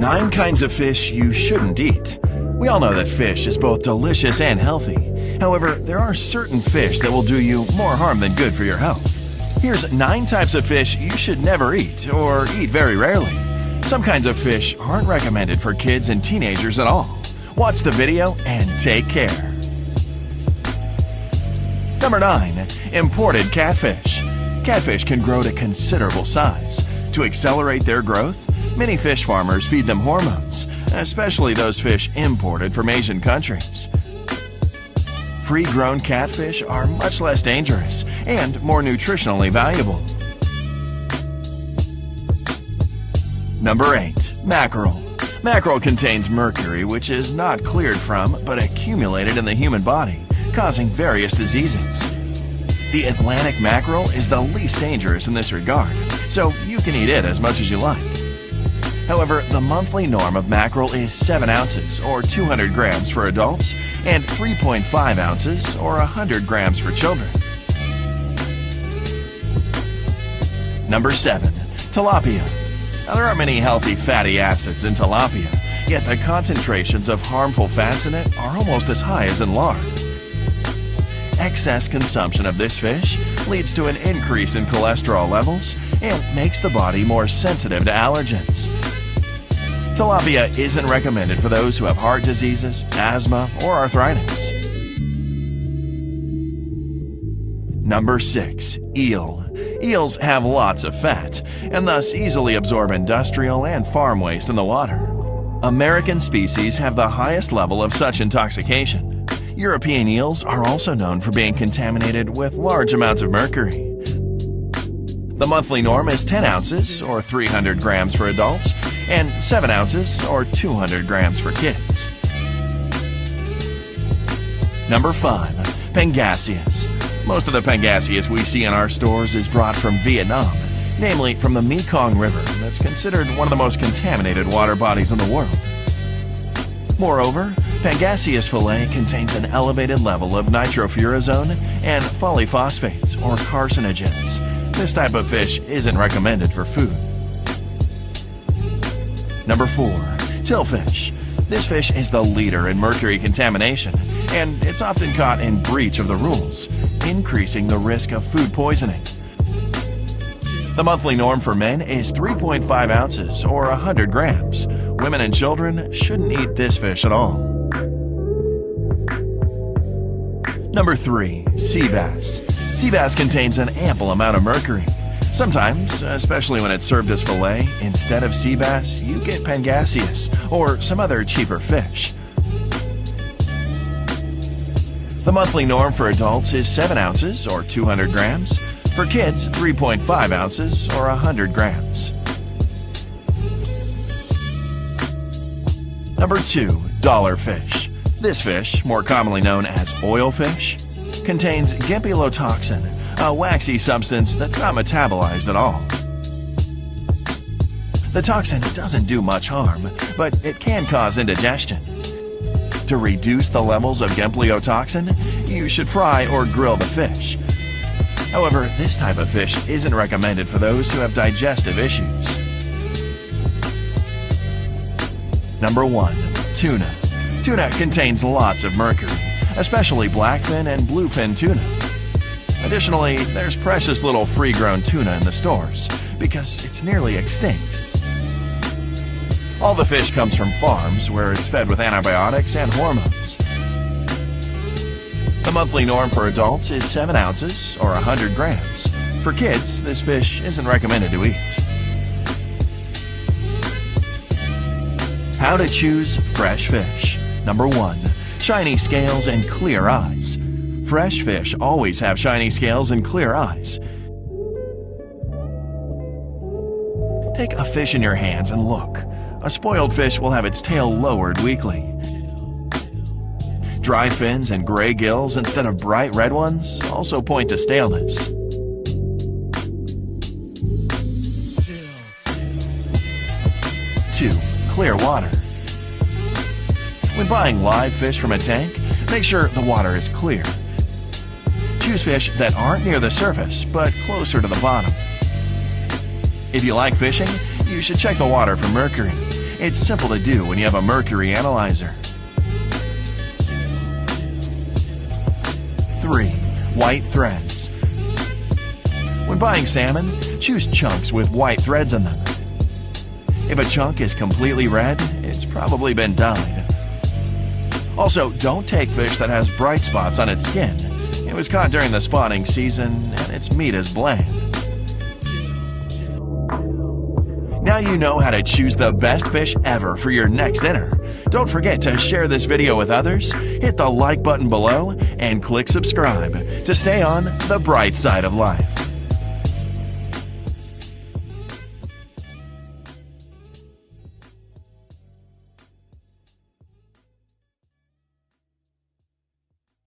9 kinds of fish you shouldn't eat. We all know that fish is both delicious and healthy. However, there are certain fish that will do you more harm than good for your health. Here's 9 types of fish you should never eat or eat very rarely. Some kinds of fish aren't recommended for kids and teenagers at all. Watch the video and take care. Number 9. Imported catfish. Catfish can grow to considerable size. To accelerate their growth, many fish farmers feed them hormones, especially those fish imported from Asian countries. Free-grown catfish are much less dangerous and more nutritionally valuable. Number 8. Mackerel. Mackerel contains mercury, which is not cleared from but accumulated in the human body, causing various diseases. The Atlantic mackerel is the least dangerous in this regard, so you can eat it as much as you like. However, the monthly norm of mackerel is 7 ounces or 200 grams for adults and 3.5 ounces or 100 grams for children. Number 7. Tilapia. Now, there aren't many healthy fatty acids in tilapia, yet the concentrations of harmful fats in it are almost as high as in lard. Excess consumption of this fish leads to an increase in cholesterol levels and makes the body more sensitive to allergens. Tilapia isn't recommended for those who have heart diseases, asthma, or arthritis. Number 6. Eel. Eels have lots of fat and thus easily absorb industrial and farm waste in the water. American species have the highest level of such intoxication. European eels are also known for being contaminated with large amounts of mercury. The monthly norm is 10 ounces or 300 grams for adults and 7 ounces or 200 grams for kids. Number 5. Pangasius. Most of the Pangasius we see in our stores is brought from Vietnam, namely from the Mekong River that's considered one of the most contaminated water bodies in the world. Moreover, Pangasius fillet contains an elevated level of nitrofurazone and polyphosphates or carcinogens. This type of fish isn't recommended for food. Number 4. Tillfish. This fish is the leader in mercury contamination, and it's often caught in breach of the rules, increasing the risk of food poisoning. The monthly norm for men is 3.5 ounces or 100 grams. Women and children shouldn't eat this fish at all. Number 3. Sea bass. Sea bass contains an ample amount of mercury. Sometimes, especially when it's served as fillet, instead of sea bass, you get Pangasius or some other cheaper fish. The monthly norm for adults is 7 ounces or 200 grams. For kids, 3.5 ounces or 100 grams. Number 2. Dollarfish. This fish, more commonly known as oilfish, contains gimpilotoxin, a waxy substance that's not metabolized at all. The toxin doesn't do much harm, but it can cause indigestion. To reduce the levels of gimpilotoxin, you should fry or grill the fish. However, this type of fish isn't recommended for those who have digestive issues. Number 1. Tuna. Tuna contains lots of mercury, especially blackfin and bluefin tuna. Additionally, there's precious little free-grown tuna in the stores because it's nearly extinct. All the fish comes from farms where it's fed with antibiotics and hormones. The monthly norm for adults is 7 ounces or 100 grams. For kids, this fish isn't recommended to eat. How to choose fresh fish. Number 1. Shiny scales and clear eyes. Fresh fish always have shiny scales and clear eyes. Take a fish in your hands and look. A spoiled fish will have its tail lowered weakly. Dry fins and gray gills instead of bright red ones also point to staleness. Two, clear water. When buying live fish from a tank, make sure the water is clear. Choose fish that aren't near the surface, but closer to the bottom. If you like fishing, you should check the water for mercury. It's simple to do when you have a mercury analyzer. 3. White threads. When buying salmon, choose chunks with white threads in them. If a chunk is completely red, it's probably been dyed. Also, don't take fish that has bright spots on its skin. It was caught during the spawning season, and its meat is bland. Now you know how to choose the best fish ever for your next dinner. Don't forget to share this video with others, hit the like button below, and click subscribe to stay on the bright side of life.